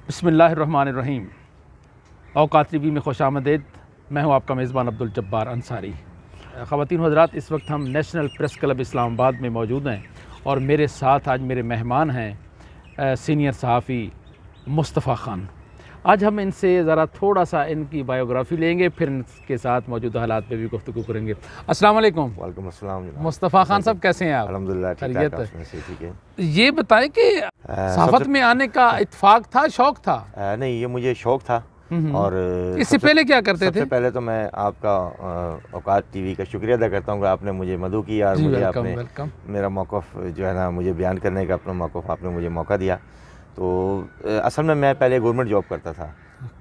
बिस्मिल्लाहिर्रहमानिर्रहीम। औकात टीवी में खुशामदीद। मैं हूं आपका मेज़बान अब्दुल जब्बार अंसारी। ख़वातीन व हज़रात, इस वक्त हम नेशनल प्रेस क्लब इस्लामाबाद में मौजूद हैं और मेरे साथ आज मेरे मेहमान हैं सीनियर सहाफ़ी मुस्तफ़ा ख़ान। आज हम इनसे ज़रा थोड़ा सा इनकी बायोग्राफ़ी लेंगे, फिर इनके साथ मौजूदा हालात पे भी गुफ्तगू करेंगे। अस्सलाम वालेकुम। वालेकुम अस्सलाम। मुस्तफ़ा ख़ान साहब, कैसे हैं आप? अल्हम्दुलिल्लाह खैरियत है। ठीक है। ये बताएं कि सहाफ़त में आने का इत्तेफाक था, शौक़ था? नहीं, ये मुझे शौक़ था। और इससे पहले क्या करते थे? सबसे पहले तो मैं आपका औकात टीवी का शुक्रिया अदा करता हूँ कि आपने मुझे मदऊ किया और मुझे आपने मेरा मौक़िफ़ जो है ना, मुझे बयान करने का अपना मौक़िफ़ आपने मुझे मौका दिया। तो असल में मैं पहले गवर्नमेंट जॉब करता था।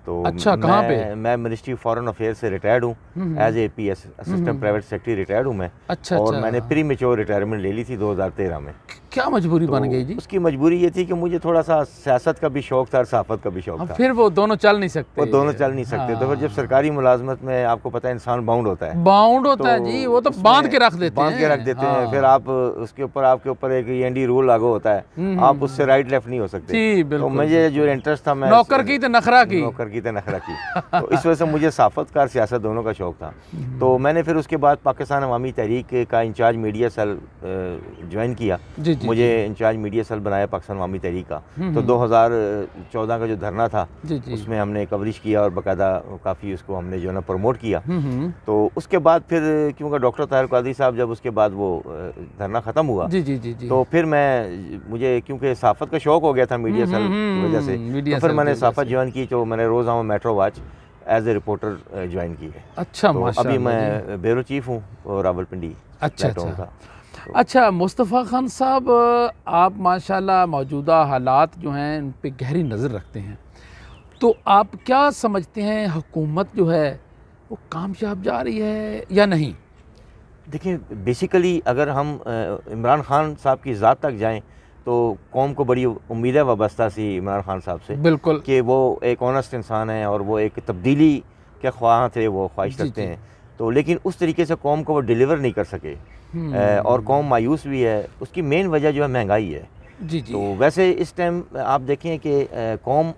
तो अच्छा, कहाँ पे? मैं मिनिस्ट्री ऑफ फॉरेन अफेयर्स से रिटायर्ड हूँ। As a PS assistant private secretary retired हूँ मैं। अच्छा, और मैंने प्री मेच्योर रिटायरमेंट ले ली थी 2013 में। क्या मजबूरी बन गई जी? उसकी मजबूरी ये थी कि मुझे थोड़ा सा सियासत का भी शौक़ था और सहाफ़त का भी शौक़ था। फिर वो दोनों चल नहीं सकते। वो दोनों चल नहीं सकते। तो फिर जब सरकारी मुलाजमत में आपको पता है इंसान बाउंड होता है। बाउंड होता है जी, वो तो बांध के रख देते हैं। फिर आप उसके ऊपर आपके ऊपर एक एनडी रूल लागू होता है, आप उससे राइट लेफ्ट नहीं हो सकते। तो मुझे जो इंटरेस्ट था, मैं नौकर की तो नखरा की। तो इस वजह से मुझे सहाफ़त का और सियासत दोनों का शौक़ था। तो मैंने फिर उसके बाद पाकिस्तान अवामी तहरीक का इंचार्ज मीडिया सेल ज्वाइन किया। मुझे इंचार्ज मीडिया सेल बनाया पाकिस्तान अवामी तहरीक का। तो 2014 का जो धरना था उसमें हमने कवरेज किया और बाकायदा काफ़ी उसको हमने जो है ना प्रमोट किया। तो उसके बाद फिर क्योंकि डॉक्टर ताहिर कादरी साहब जब उसके बाद वो धरना ख़त्म हुआ, तो फिर मुझे क्योंकि सहाफ़त का शौक़ हो गया था मीडिया सेल की वजह से, तो फिर मैंने सहाफ़त ज्वाइन की। तो मैंने रोज़ आऊँ Metro Watch as a reporter join की है। अच्छा, तो अभी मैं ब्यूरो चीफ हूँ रावलपिंडी। अच्छा मुस्तफ़ा ख़ान साहब, आप माशाल्लाह मौजूदा हालात जो हैं उन पे गहरी नज़र रखते हैं, तो आप क्या समझते हैं हुकूमत जो है वो कामयाब जा रही है या नहीं? देखिए, बेसिकली अगर हम इमरान ख़ान साहब की ज़ात तक जाएं तो कौम को बड़ी उम्मीदें वाबस्ता सी इमरान ख़ान साहब से, बिल्कुल, कि वो एक ऑनेस्ट इंसान है और वो एक तब्दीली के ख्वाह थे, वो ख्वाहिश रखते हैं। तो लेकिन उस तरीके से कौम को वो डिलीवर नहीं कर सके और कौम मायूस भी है। उसकी मेन वजह जो है महंगाई है। तो वैसे इस टाइम आप देखें कि कौम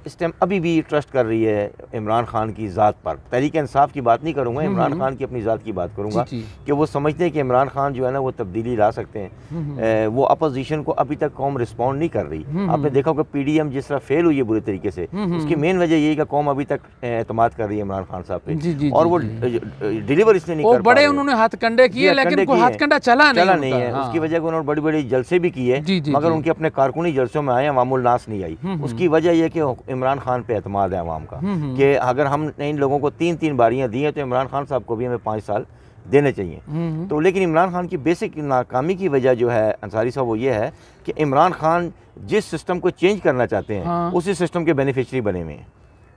इस टाइम अभी भी ट्रस्ट कर रही है इमरान ख़ान की ज़ात पर। तहरीक इंसाफ की बात नहीं करूँगा, इमरान ख़ान की अपनी ज़ात की बात करूँगा कि वो समझते हैं कि इमरान ख़ान जो है ना वो तब्दीली ला सकते हैं। वो अपोजिशन को अभी तक कौम रिस्पॉन्ड नहीं कर रही। आपने देखा होगा PDM जिस तरह फेल हुई है बुरी तरीके से, उसकी मेन वजह यही कि कौम अभी तक एतमाद कर रही है इमरान ख़ान साहब पे, और वो डिलीवर इसलिए नहीं कर पा रहे। उन्होंने हथकंडे किए लेकिन कोई हथकंडा चला नहीं है। उसकी वजह को उन्होंने बड़ी बड़ी जलसे भी किए, मगर उनके अपने कारकुनी जलसों में आए, अवामुल नास नहीं आई। उसकी वजह यह कि इमरान ख़ान पे एतमाद है अवाम का कि अगर हम इन लोगों को 3-3 बारियां दी हैं तो इमरान खान साहब को भी हमें 5 साल देने चाहिए। तो लेकिन इमरान खान की बेसिक नाकामी की वजह जो है अंसारी साहब, वो ये है कि इमरान खान जिस सिस्टम को चेंज करना चाहते हैं उसी सिस्टम के बेनिफिशरी बने हुए हैं।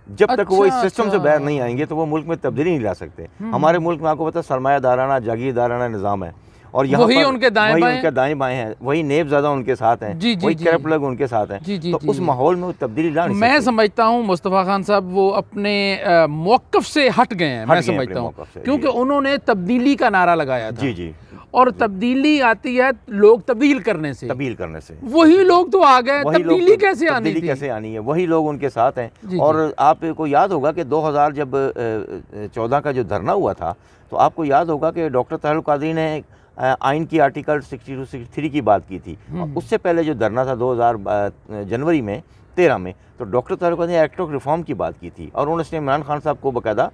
जब तक वो इस सिस्टम से बाहर नहीं आएंगे तो वो मुल्क में तब्दीली नहीं ला सकते। हमारे मुल्क में आपको पता सरमायादाराना जागीरदाराना निज़ाम है और यहाँ वही उनके दाएं बाएं हैं, वही नेब ज़्यादा उनके साथ हैं, वही करप्ट लोग उनके साथ हैं। तो उस माहौल में वो तब्दीली ला नहीं सकते। मैं समझता हूँ मुस्तफ़ा ख़ान साहब वो अपने मौक़िफ़ से हट गए हैं। मैं समझता हूँ क्योंकि उन्होंने तब्दीली का नारा लगाया था। और तब्दीली आती है लोग तब्दील करने से। वही लोग तो आ गए, तब्दीली कैसे आनी है? वही लोग उनके साथ हैं। और आपको याद होगा कि 2014 का जो धरना हुआ था, तो आपको याद होगा कि डॉक्टर ताहिर कादरी ने आइन की आर्टिकल 62-63 की बात की थी। उससे पहले जो धरना था 2000 जनवरी में 13 में, तो डॉक्टर ताहिर कादरी ने एक्ट ऑफ रिफॉर्म की बात की थी और उन्होंने इमरान खान साहब को बाकायदा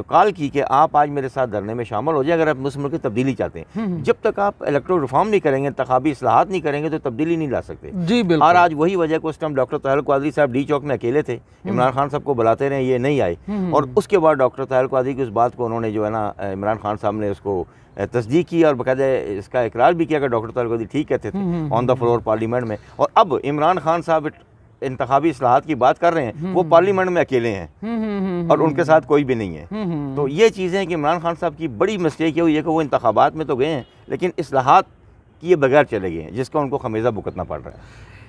कॉल की कि आप आज मेरे साथ धरने में शामिल हो जाए अगर आप मुस्लिम मुल्क की तब्दीली चाहते हैं। जब तक आप इलेक्टोरल रिफॉर्म नहीं करेंगे, इंतखाबी इस्लाहात नहीं करेंगे, तो तब्दीली नहीं ला सकते। जी बिल्कुल। और आज वही वजह को उस टाइम डॉक्टर ताहिर कादरी साहब डी चौक में अकेले थे, इमरान खान साहब को बुलाते रहे, ये नहीं आए। और उसके बाद डॉक्टर ताहिर कादरी की उस बात को उन्होंने जो है ना इमरान खान साहब ने उसको तस्दीक की और बाकायदा इसका इकरार भी किया कि डॉक्टर ताहिर कादरी ठीक कहते थे ऑन द फ्लोर पार्लियामेंट में। और अब इमरान खान साहब इंतखाबी इस्लाहात की बात कर रहे हैं, वो पार्लियामेंट में अकेले हैं और उनके साथ कोई भी नहीं है। तो ये चीज़ें हैं कि इमरान खान साहब की बड़ी मिस्टेक ये हुई है कि वो इंतखाबात में तो गए हैं लेकिन इस्लाहात किए बगैर चले गए हैं, जिसका उनको खमीज़ा भुगतना पड़ रहा है।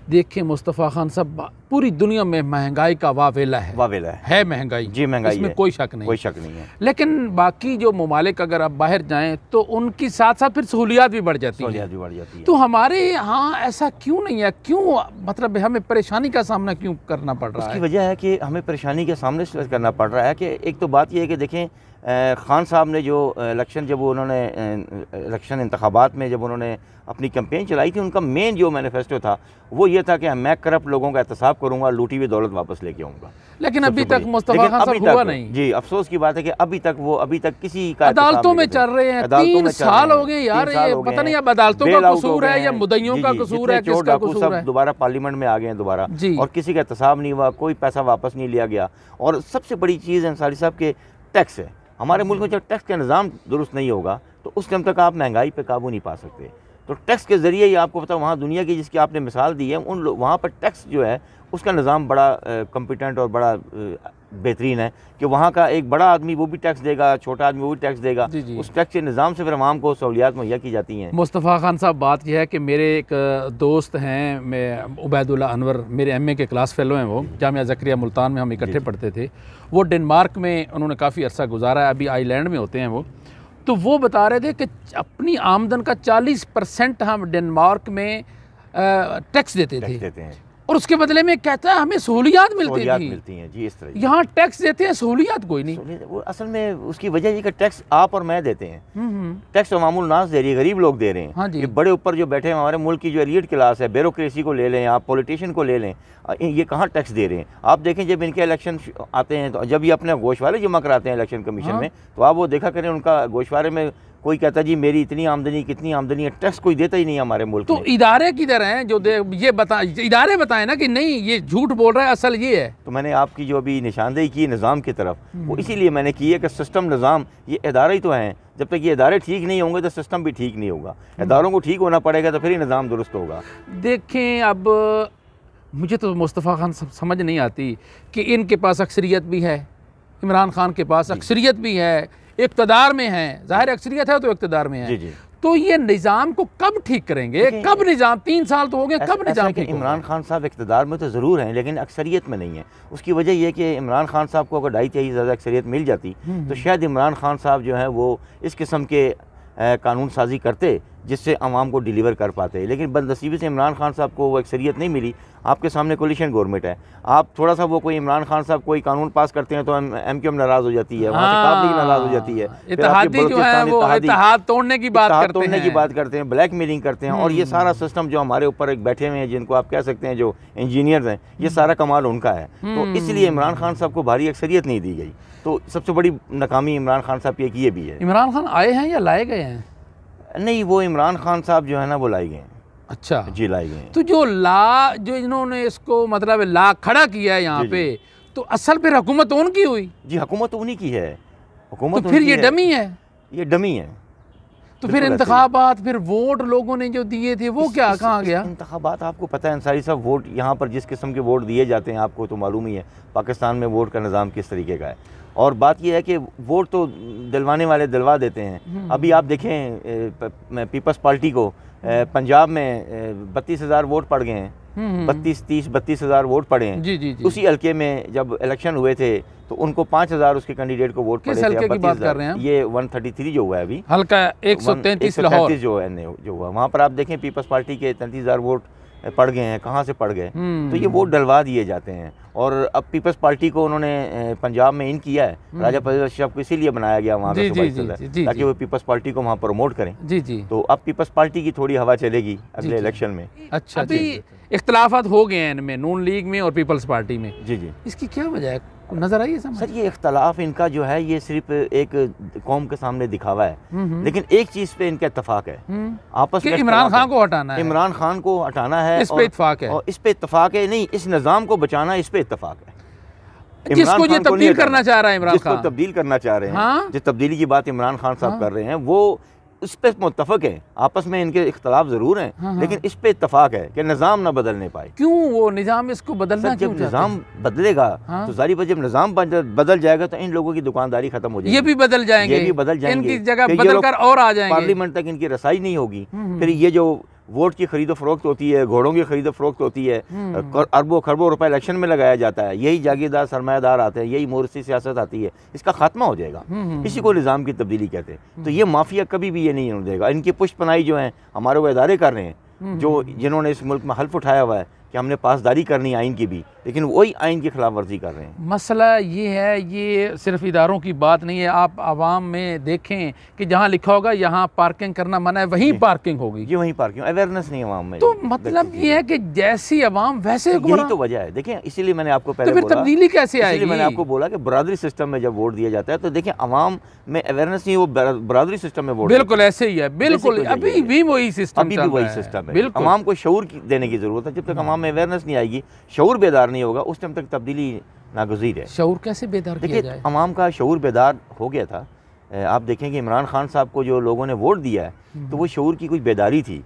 देखिए मुस्तफ़ा खान साहब, पूरी दुनिया में महंगाई का वावेला है महंगाई जी, महंगाई इसमें कोई शक नहीं है। लेकिन बाकी जो ममालिक अगर आप बाहर जाएं तो उनकी साथ साथ फिर सहूलियात भी बढ़ जाती है। तो हमारे यहाँ ऐसा क्यों नहीं है? क्यों मतलब हमें परेशानी का सामना क्यों करना पड़ रहा है? उसकी वजह है कि हमें परेशानी के सामने करना पड़ रहा है कि एक तो बात यह है कि देखें, खान साहब ने जो इलेक्शन, जब उन्होंने इलेक्शन इंतखाबात में जब उन्होंने अपनी कैंपेन चलाई थी, उनका मेन जो मैनिफेस्टो था वो ये था कि मैं करप्ट लोगों का एहतसाब करूंगा, लूटी हुई दौलत वापस लेके आऊँगा। लेकिन अभी तक मुस्तफ़ा खान साहब हुआ नहीं। जी, अफसोस की बात है कि अभी तक किसी का अदालतों में चल रहे हैं, 3 साल हो गए यार, ये पता नहीं अब अदालतों का कसूर है या मुद्दइयों का कसूर है, किसका कसूर है? दोबारा पार्लियामेंट में आ गए हैं दोबारा, और किसी का एहतसाब नहीं हुआ, कोई पैसा वापस नहीं लिया गया। और सबसे बड़ी चीज़ अंसारी साहब के टैक्स है। हमारे मुल्क में जब टैक्स का निज़ाम दुरुस्त नहीं होगा तो उस टाइम तक आप महंगाई पे काबू नहीं पा सकते। तो टैक्स के ज़रिए ही आपको पता, वहाँ दुनिया की जिसकी आपने मिसाल दी है, उन वहाँ पर टैक्स जो है उसका निज़ाम बड़ा कॉम्पिटेंट और बड़ा बेहतरीन है कि वहाँ का एक बड़ा आदमी वो भी टैक्स देगा, छोटा आदमी वो भी टैक्स देगा। उस टैक्स के निज़ाम से फिर आवाम को सहूलियात मुहैया की जाती हैं। मुस्तफ़ा खान साहब, बात यह है कि मेरे एक दोस्त हैं, मैं उबैदुल्ला अनवर, मेरे MA के क्लास फेलो हैं, वो जामिया ज़करिया मुल्तान में हम इकट्ठे पढ़ते थे। वो डेनमार्क में उन्होंने काफ़ी अरसा गुजारा है, अभी आइलैंड में होते हैं वो। तो वो बता रहे थे कि अपनी आमदन का 40% हम डेनमार्क में टैक्स देते थे, और उसके बदले में कहता है हमें सहूलियात मिलती हैं। जी, इस तरह यहाँ टैक्स देते हैं, सहूलियात कोई नहीं। वो असल में उसकी वजह ये कि टैक्स आप और मैं देते हैं, टैक्स अवामुल नास दे रही है, गरीब लोग दे रहे हैं। हाँ, ये बड़े ऊपर जो बैठे हैं हमारे मुल्क की जो एलिट क्लास है, ब्यूरोक्रेसी को ले लें, आप पॉलिटिशियन को ले लें, ये कहाँ टैक्स दे रहे हैं? आप देखें जब इनके इलेक्शन आते हैं तो जब ये अपने गोशवारे जमा कराते हैं इलेक्शन कमीशन में, तो आप वो देखा करें, उनका गोशवारे में कोई कहता जी मेरी इतनी आमदनी, कितनी आमदनी है, टैक्स कोई देता ही नहीं हमारे मुल्क में। तो इदारे किधर हैं जो ये इदारे बताएं ना कि नहीं ये झूठ बोल रहा है, असल ये है। तो मैंने आपकी जो अभी निशानदेही की निज़ाम की तरफ, वो इसीलिए मैंने की है कि सिस्टम, निज़ाम, ये इदारे ही तो हैं। जब तक ये इदारे ठीक नहीं होंगे तो सिस्टम भी ठीक नहीं होगा। इदारों को ठीक होना पड़ेगा तो फिर ही निज़ाम दुरुस्त होगा। देखें, अब मुझे तो मुस्तफ़ा खान समझ नहीं आती कि इनके पास अक्सरियत भी है, इमरान खान के पास अक्सरियत भी है, इक़्तिदार में है, ज़ाहिर अक्सरियत है तो इक़्तिदार में है। तो ये निज़ाम को कब ठीक करेंगे? कब निज़ाम, 3 साल तो हो गए, कब निज़ाम ठीक? इमरान खान साहब इक़्तिदार में तो ज़रूर हैं लेकिन अक्सरियत में नहीं है। उसकी वजह यह कि इमरान खान साहब को अगर 2.5 ज़्यादा अक्सरियत मिल जाती तो शायद इमरान खान साहब जो है वो इस किस्म के कानून साजी करते जिससे आवाम को डिलीवर कर पाते। लेकिन बदनसीबी से इमरान खान साहब को वो अक्सरियत नहीं मिली। आपके सामने कोलिशन गवर्नमेंट है, आप थोड़ा सा वो कोई इमरान खान साहब कोई कानून पास करते हैं तो MQM नाराज़ हो जाती है, वहाँ से काब लीग नाराज़ हो जाती है, इत्तेहादी जो है वो इत्तेहाद तोड़ने की बात करते हैं, ब्लैक मेलिंग करते हैं। और ये सारा सिस्टम जो हमारे ऊपर एक बैठे हुए हैं, जिनको आप कह सकते हैं जो इंजीनियर्स हैं, ये सारा कमाल उनका है। तो इसलिए इमरान खान साहब को भारी अक्सरियत नहीं दी गई। तो सबसे बड़ी नाकामी इमरान खान साहब की ये भी है। इमरान खान आए हैं या लाए गए हैं? नहीं, वो इमरान खान साहब जो है ना वो लाए गए हैं। अच्छा जी, लाए गए। तो जो इन्होंने इसको मतलब ला खड़ा किया है यहाँ पे, तो असल फिर हुकूमत उनकी हुई? जी, हुकूमत उन्हीं की है। हुकूमत तो फिर ये डमी है? ये डमी है। तो फिर इंतखाबात, फिर वोट लोगों ने जो दिए थे वो क्या, कहाँ गया? इंतखाबात आपको पता है अंसारी साहब, वोट यहाँ पर जिस किस्म के वोट दिए जाते हैं आपको तो मालूम ही है पाकिस्तान में वोट का निज़ाम किस तरीके का है। और बात यह है कि वोट तो दिलवाने वाले दिलवा देते हैं। अभी आप देखें पीपल्स पार्टी को पंजाब में 32,000 वोट पड़ गए हैं, 32,000 वोट पड़े हैं। जी। उसी हल्के में जब इलेक्शन हुए थे तो उनको 5,000 उसके कैंडिडेट को वोट पड़े थे। हल्के की बात कर रहे हैं? ये 133 जो हुआ है अभी, हल्का 133 लाहौर जो हुआ, वहाँ पर आप देखें पीपल्स पार्टी के 33,000 वोट पड़ गए हैं। कहाँ से पड़ गए? तो ये वोट डलवा दिए जाते हैं। और अब पीपल्स पार्टी को उन्होंने पंजाब में इन किया है, राजा परवेज़ अशरफ को इसीलिए बनाया गया वहाँ का सूबाई सदर, ताकि वो पीपल्स पार्टी को वहाँ प्रमोट करें। जी। तो अब पीपल्स पार्टी की थोड़ी हवा चलेगी अगले इलेक्शन में। अच्छा, अभी इख्तलाफात हो गए हैं इनमें, नून लीग में और पीपल्स पार्टी में। जी। इसकी क्या वजह है, नजर आई है समझ? सर, ये इख्तलाफ इनका जो है ये सिर्फ एक कौम के सामने दिखावा है, लेकिन एक चीज़ पे इनका इत्तेफाक है आपस में, इमरान खान को हटाना है। इमरान खान को हटाना है, इस पे इत्तेफाक है। और इस पे इत्तेफाक है नहीं, इस निज़ाम को बचाना, इस पे इत्तेफाक है। जिसको ये तब्दील करना चाह रहा है इमरान खान, जिसको तब्दील करना चाह रहे हैं, जिस तब्दीली की बात इमरान खान साहब कर रहे हैं, वो उस पर मुत्तफक है। आपस में इनके इख्तलाफ ज़रूर हैं, लेकिन इस पे इत्तफाक है कि निज़ाम ना बदलने पाए। क्यों वो निज़ाम इसको बदलना क्यों? जब निज़ाम बदलेगा तो जारी पर जब निज़ाम बदल जाएगा तो इन लोगों की दुकानदारी खत्म हो जाएगी। ये भी बदल जाएंगे, इनकी जगह बदल कर और आ जाएंगे। पार्लियामेंट तक इनकी रसाई नहीं होगी। फिर ये जो वोट की खरीदो फरोख्त होती है, घोड़ों की खरीदो फरोख्त होती है, अरबों खरबों रुपए इलेक्शन में लगाया जाता है, यही जागीरदार सरमायादार आते हैं, यही मोरसी सियासत आती है, इसका खात्मा हो जाएगा। इसी को निज़ाम की तब्दीली कहते हैं। तो ये माफिया कभी भी ये नहीं होने देगा। इनकी पुष्पनाई जो है हमारे वो इदारे कर रहे हैं, जो जिन्होंने इस मुल्क में हल्फ उठाया हुआ है कि हमने पासदारी करनी आइन की भी, लेकिन वही आइन की खिलाफ वर्जी कर रहे हैं। मसला ये है, ये सिर्फ इदारों की बात नहीं है। आप आवाम में देखें कि जहाँ लिखा होगा यहाँ पार्किंग करना मना है, वहीं पार्किंग होगी, ये वहीं पार्किंग, अवेयरनेस नहीं आवाम में। तो मतलब ये है कि जैसी आवाम वैसे यही तो वजह है। देखिए इसीलिए मैंने आपको पहले तो फिर तब्दीली कैसे आएगी? मैंने आपको बोला कि बरादरी सिस्टम में जब वोट दिया जाता है तो देखिए आवाम में अवेयरनेस नहीं, वो बरादरी सिस्टम में वोट, बिल्कुल ऐसे ही है, बिल्कुल अभी भी वही सिस्टम, अभी भी वही सिस्टम है। आवाम को शऊर देने की जरूरत है। जब तक आवाम में अवेयरनेस नहीं आएगी, शऊर बेदार नहीं होगा, उस टाइम तक तब्दीली नागुज़ीर है। शऊर कैसे बेदार किया जाए? अवाम का शऊर बेदार हो गया था। आप देखें कि इमरान खान साहब को जो लोगों ने वोट दिया है तो वो शऊर की कुछ बेदारी थी।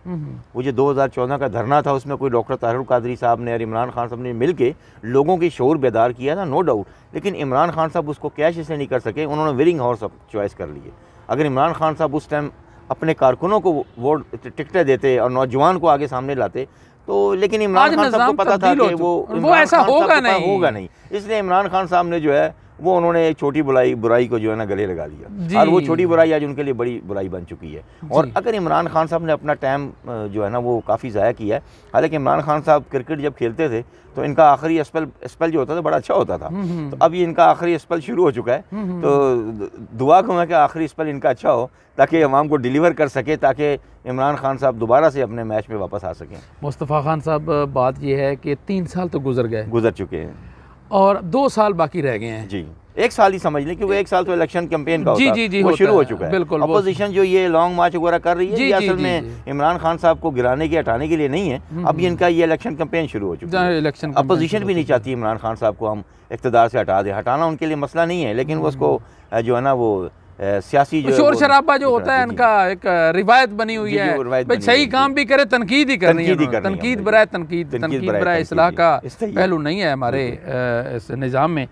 वो जो 2014 का धरना था उसमें कोई डॉक्टर ताहिर कादरी साहब ने और इमरान खान साहब ने मिल के लोगों की शऊर बेदार किया था, नो डाउट। लेकिन इमरान खान साहब उसको कैश इसलिए नहीं कर सके, उन्होंने विलिंग हॉर्स चॉइस कर लिए। अगर इमरान खान साहब उस टाइम अपने कारकुनों को वोट टिकटें देते और नौजवान को आगे सामने लाते तो, लेकिन इमरान खान साहब को पता था कि वो ऐसा होगा नहीं, इसलिए इमरान खान साहब ने जो है वो उन्होंने एक छोटी बुराई को जो है ना गले लगा लिया, और वो छोटी बुराई आज उनके लिए बड़ी बुराई बन चुकी है। और अगर इमरान खान साहब ने अपना टाइम जो है ना वो काफ़ी ज़ाया किया है। हालांकि इमरान खान साहब क्रिकेट जब खेलते थे तो इनका आखिरी स्पेल जो होता था बड़ा अच्छा होता था, तो अब ये इनका आखिरी स्पेल शुरू हो चुका है। तो दुआ को मैं कि आखिरी स्पेल इनका अच्छा हो ताकि अवाम को डिलीवर कर सके, ताकि इमरान खान साहब दोबारा से अपने मैच में वापस आ सकें। मुस्तफ़ा खान साहब, बात यह है कि 3 साल तो गुजर चुके हैं और 2 साल बाकी रह गए हैं। जी, 1 साल ही समझ लें कि वो 1 साल तो इलेक्शन कैंपेन का होता जी, वो शुरू हो चुका है। बिल्कुल, अपोजिशन जो ये लॉन्ग मार्च वगैरह कर रही है, ये असल में इमरान खान साहब को गिराने के हटाने के लिए नहीं है। अब इनका ये इलेक्शन कैंपेन शुरू हो चुका है। अपोजिशन भी नहीं चाहती इमरान खान साहब को हम इक़्तिदार से हटा दें। हटाना उनके लिए मसला नहीं है, लेकिन उसको जो है ना वो सियासी जो शोर शराबा जो होता है इनका एक रिवायत बनी हुई है, भाई सही काम भी करे तनकीद ही करनी है, तनकीद बराए इस्लाह का पहलू नहीं है हमारे इस निज़ाम में।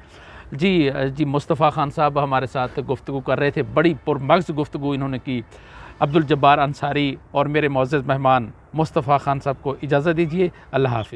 जी मुस्तफ़ा खान साहब हमारे साथ गुफ्तगू कर रहे थे, बड़ी पुरमग़ज़ गुफ्तगू इन्होंने की। अब्दुल जब्बार अंसारी और मेरे मुअज़्ज़ज़ मेहमान मुस्तफ़ा खान साहब को इजाज़त दीजिए। अल्लाह हाफ़िज़।